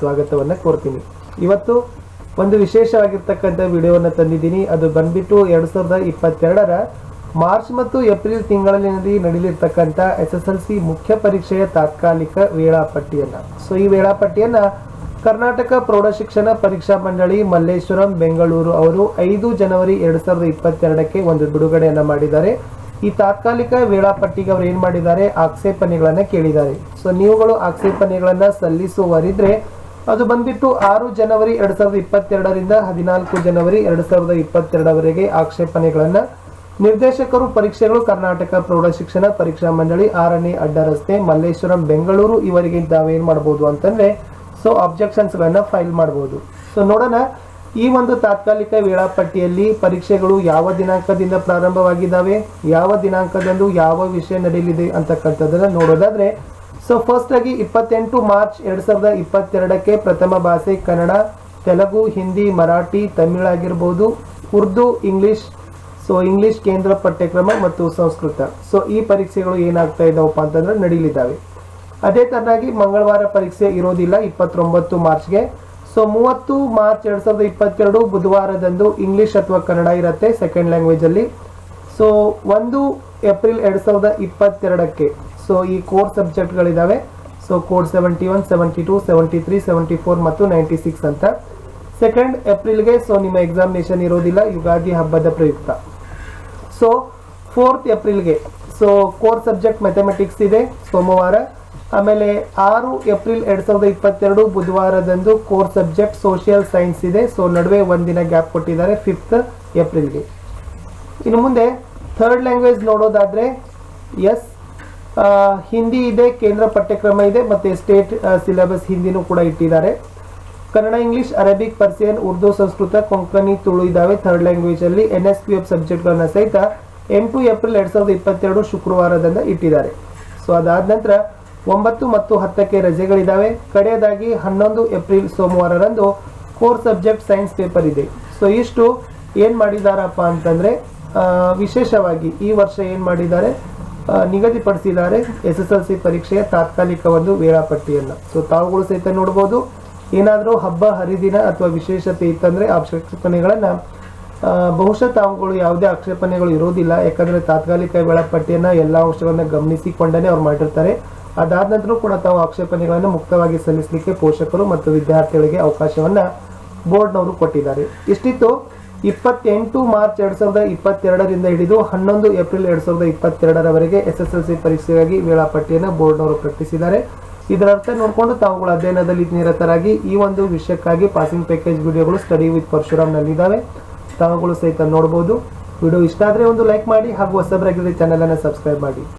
ಸ್ವಾಗತವನ್ನ ಕೋರ್ತೀನಿ. ಇವತ್ತು ಒಂದು ವಿಶೇಷವಾಗಿರ್ತಕ್ಕಂಥ ವಿಡಿಯೋವನ್ನು ತಂದಿದ್ದೀನಿ. ಅದು ಬಂದ್ಬಿಟ್ಟು 2022ರ ಮಾರ್ಚ್ ಮತ್ತು ಏಪ್ರಿಲ್ ತಿಂಗಳಲ್ಲಿ ನಡೆಯಲಿರ್ತಕ್ಕಂಥ SSLC ಮುಖ್ಯ ಪರೀಕ್ಷೆಯ ತಾತ್ಕಾಲಿಕ ವೇಳಾಪಟ್ಟಿಯನ್ನ. ಸೊ ಈ ವೇಳಾಪಟ್ಟಿಯನ್ನ ಕರ್ನಾಟಕ ಪ್ರೌಢಶಿಕ್ಷಣ ಪರೀಕ್ಷಾ ಮಂಡಳಿ ಮಲ್ಲೇಶ್ವರಂ ಬೆಂಗಳೂರು ಅವರು 5 ಜನವರಿ 2022ಕ್ಕೆ ಒಂದು ಬಿಡುಗಡೆಯನ್ನ ಮಾಡಿದ್ದಾರೆ. ಈ ತಾತ್ಕಾಲಿಕ ವೇಳಾಪಟ್ಟಿಗೆ ಅವರು ಏನ್ ಮಾಡಿದ್ದಾರೆ, ಆಕ್ಷೇಪಣೆಗಳನ್ನ ಕೇಳಿದ್ದಾರೆ. ಸೊ ನೀವುಗಳು ಆಕ್ಷೇಪಣೆಗಳನ್ನ ಸಲ್ಲಿಸುವರಿದ್ರೆ ಅದು ಬಂದ್ಬಿಟ್ಟು 6 ಜನವರಿ 2022ರಿಂದ 14 ಜನವರಿ 2022ವರೆಗೆ ಆಕ್ಷೇಪಣೆಗಳನ್ನ ನಿರ್ದೇಶಕರು ಪರೀಕ್ಷೆಗಳು ಕರ್ನಾಟಕ ಪ್ರೌಢಶಿಕ್ಷಣ ಪರೀಕ್ಷಾ ಮಂಡಳಿ 6ನೇ ಅಡ್ಡ ರಸ್ತೆ ಮಲ್ಲೇಶ್ವರಂ ಬೆಂಗಳೂರು ಇವರಿಗೆ ತಾವೇನ್ ಮಾಡಬಹುದು ಅಂತಂದ್ರೆ ಸೊ ಅಬ್ಜೆಕ್ಷನ್ಸ್ ಗಳನ್ನ ಫೈಲ್ ಮಾಡಬಹುದು. ಸೊ ನೋಡೋಣ ಈ ಒಂದು ತಾತ್ಕಾಲಿಕ ವೇಳಾಪಟ್ಟಿಯಲ್ಲಿ ಪರೀಕ್ಷೆಗಳು ಯಾವ ದಿನಾಂಕದಿಂದ ಪ್ರಾರಂಭವಾಗಿದ್ದಾವೆ, ಯಾವ ದಿನಾಂಕದಂದು ಯಾವ ವಿಷಯ ನಡೆಯಲಿದೆ ಅಂತಕ್ಕಂಥದ್ದನ್ನ ನೋಡೋದಾದ್ರೆ ಸೊ ಫಸ್ಟ್ ಆಗಿ 28 ಮಾರ್ಚ್ 2022ಕ್ಕೆ ಪ್ರಥಮ ಭಾಷೆ ಕನ್ನಡ, ತೆಲುಗು, ಹಿಂದಿ, ಮರಾಠಿ, ತಮಿಳ್ ಆಗಿರ್ಬೋದು, ಉರ್ದು, ಇಂಗ್ಲಿಷ್, ಸೊ ಇಂಗ್ಲಿಷ್ ಕೇಂದ್ರ ಪಠ್ಯಕ್ರಮ ಮತ್ತು ಸಂಸ್ಕೃತ. ಸೊ ಈ ಪರೀಕ್ಷೆಗಳು ಏನಾಗ್ತಾ ಇದಾವಪ್ಪ ಅಂತಂದ್ರೆ ನಡೀಲಿದ್ದಾವೆ. ಅದೇ ತರನಾಗಿ ಮಂಗಳವಾರ ಪರೀಕ್ಷೆ ಇರೋದಿಲ್ಲ 29 ಮಾರ್ಚ್ಗೆ. ಸೊ 30 ಮಾರ್ಚ್ 2022 ಬುಧವಾರದಂದು ಇಂಗ್ಲಿಷ್ ಅಥವಾ ಕನ್ನಡ ಇರುತ್ತೆ ಸೆಕೆಂಡ್ ಲ್ಯಾಂಗ್ವೇಜ್ ಅಲ್ಲಿ. ಸೊ 1 ಏಪ್ರಿಲ್ 2022ಕ್ಕೆ ಸೊ ಈ ಕೋರ್ ಸಬ್ಜೆಕ್ಟ್ಗಳಿದಾವೆ. ಸೊ ಕೋಡ್ 71, 72, 73, 74 ಮತ್ತು 96 ಅಂತ. ಸೆಕೆಂಡ್ ಏಪ್ರಿಲ್ಗೆ ಸೊ ನಿಮ್ಮ ಎಕ್ಸಾಮಿನೇಷನ್ ಇರೋದಿಲ್ಲ ಯುಗಾದಿ ಹಬ್ಬದ ಪ್ರಯುಕ್ತ. ಸೊ 4th ಏಪ್ರಿಲ್ಗೆ ಸೊ ಕೋರ್ ಸಬ್ಜೆಕ್ಟ್ ಮ್ಯಾಥಮೆಟಿಕ್ಸ್ ಇದೆ ಸೋಮವಾರ. ಆಮೇಲೆ 6 ಏಪ್ರಿಲ್ 2022 ಬುಧವಾರದಂದು ಕೋರ್ ಸಬ್ಜೆಕ್ಟ್ ಸೋಷಿಯಲ್ ಸೈನ್ಸ್ ಇದೆ. ಸೊ ನಡುವೆ ಒಂದಿನ ಗ್ಯಾಪ್ ಕೊಟ್ಟಿದ್ದಾರೆ 5th ಏಪ್ರಿಲ್ಗೆ. ಇನ್ನು ಮುಂದೆ ಥರ್ಡ್ ಲ್ಯಾಂಗ್ವೇಜ್ ನೋಡೋದಾದ್ರೆ ಎಸ್ ಹಿಂದಿ ಇದೆ, ಕೇಂದ್ರ ಪಠ್ಯಕ್ರಮ ಇದೆ, ಮತ್ತೆ ಸ್ಟೇಟ್ ಸಿಲೆಬಸ್ ಹಿಂದಿನೂ ಕೂಡ ಇಟ್ಟಿದ್ದಾರೆ. Kannada, English, Arabic, Persian, Urdu, Sanskrit, Konkani, Tulu ಇದಾವೆ ಥರ್ಡ್ ಲ್ಯಾಂಗ್ವೇಜ್ ಅಲ್ಲಿ. NSQF ಸಬ್ಜೆಕ್ಟ್ಗಳನ್ನ ಸಹಿತ 8 ಏಪ್ರಿಲ್ 2022 ಶುಕ್ರವಾರದಿಂದ ಇಟ್ಟಿದ್ದಾರೆ. ಸೊ ಅದಾದ ನಂತರ 9 ಮತ್ತು 10ಕ್ಕೆ ರಜೆಗಳಿದಾವೆ. ಕಡೆಯದಾಗಿ 11 ಏಪ್ರಿಲ್ ಸೋಮವಾರರಂದು ಕೋರ್ ಸಬ್ಜೆಕ್ಟ್ ಸೈನ್ಸ್ ಪೇಪರ್ ಇದೆ. ಸೊ ಇಷ್ಟು ಏನ್ ಮಾಡಿದಾರಪ್ಪ ಅಂತಂದ್ರೆ ವಿಶೇಷವಾಗಿ ಈ ವರ್ಷ ಏನ್ ಮಾಡಿದ್ದಾರೆ, ನಿಗದಿಪಡಿಸಿದ್ದಾರೆ SSLC ಪರೀಕ್ಷೆಯ ತಾತ್ಕಾಲಿಕ ಒಂದು ವೇಳಾಪಟ್ಟಿಯನ್ನ. ಸೊ ತಾವುಗಳು ಸಹಿತ ನೋಡಬಹುದು. ಏನಾದರೂ ಹಬ್ಬ ಹರಿದಿನ ಅಥವಾ ವಿಶೇಷತೆ ಇತ್ತಂದ್ರೆ ಆಕ್ಷೇಪಣೆಗಳನ್ನ ಬಹುಶಃ ತಾವುಗಳು ಯಾವುದೇ ಆಕ್ಷೇಪಣೆಗಳು ಇರೋದಿಲ್ಲ. ಯಾಕಂದ್ರೆ ತಾತ್ಕಾಲಿಕ ವೇಳಾಪಟ್ಟಿಯನ್ನ ಎಲ್ಲಾ ಅಂಶಗಳನ್ನ ಗಮನಿಸಿಕೊಂಡೇ ಅವ್ರು ಮಾಡಿರ್ತಾರೆ. ಅದಾದ ನಂತರ ಕೂಡ ತಾವು ಆಕ್ಷೇಪಣೆಗಳನ್ನು ಮುಕ್ತವಾಗಿ ಸಲ್ಲಿಸಲಿಕ್ಕೆ ಪೋಷಕರು ಮತ್ತು ವಿದ್ಯಾರ್ಥಿಗಳಿಗೆ ಅವಕಾಶವನ್ನ ಬೋರ್ಡ್ನವರು ಕೊಟ್ಟಿದ್ದಾರೆ. ಇಷ್ಟಿತ್ತು 28 ಮಾರ್ಚ್ 2022ರಿಂದ ಹಿಡಿದು 11 ಏಪ್ರಿಲ್ 2022ರವರೆಗೆ SSLC ಪರೀಕ್ಷೆಗಾಗಿ ವೇಳಾಪಟ್ಟಿಯನ್ನು ಬೋರ್ಡ್ನವರು ಪ್ರಕಟಿಸಿದ್ದಾರೆ. ಇದರ ಅರ್ಥ ನೋಡಿಕೊಂಡು ತಾವುಗಳು ಅಧ್ಯಯನದಲ್ಲಿ ನಿರತರಾಗಿ ಈ ಒಂದು ವಿಷಯಕ್ಕಾಗಿ ಪಾಸಿಂಗ್ ಪ್ಯಾಕೇಜ್ ವಿಡಿಯೋಗಳು ಸ್ಟಡಿ ವಿತ್ ಪರಶುರಾಮ್ ನಲ್ಲಿದ್ದಾವೆ. ತಾವುಗಳು ಸಹಿತ ನೋಡಬಹುದು. ವಿಡಿಯೋ ಇಷ್ಟ ಆದ್ರೆ ಒಂದು ಲೈಕ್ ಮಾಡಿ ಹಾಗೂ ಹೊಸಬರಾಗಿದ್ದರೆ ಚಾನೆಲ್ ಅನ್ನು ಸಬ್ಸ್ಕ್ರೈಬ್ ಮಾಡಿ.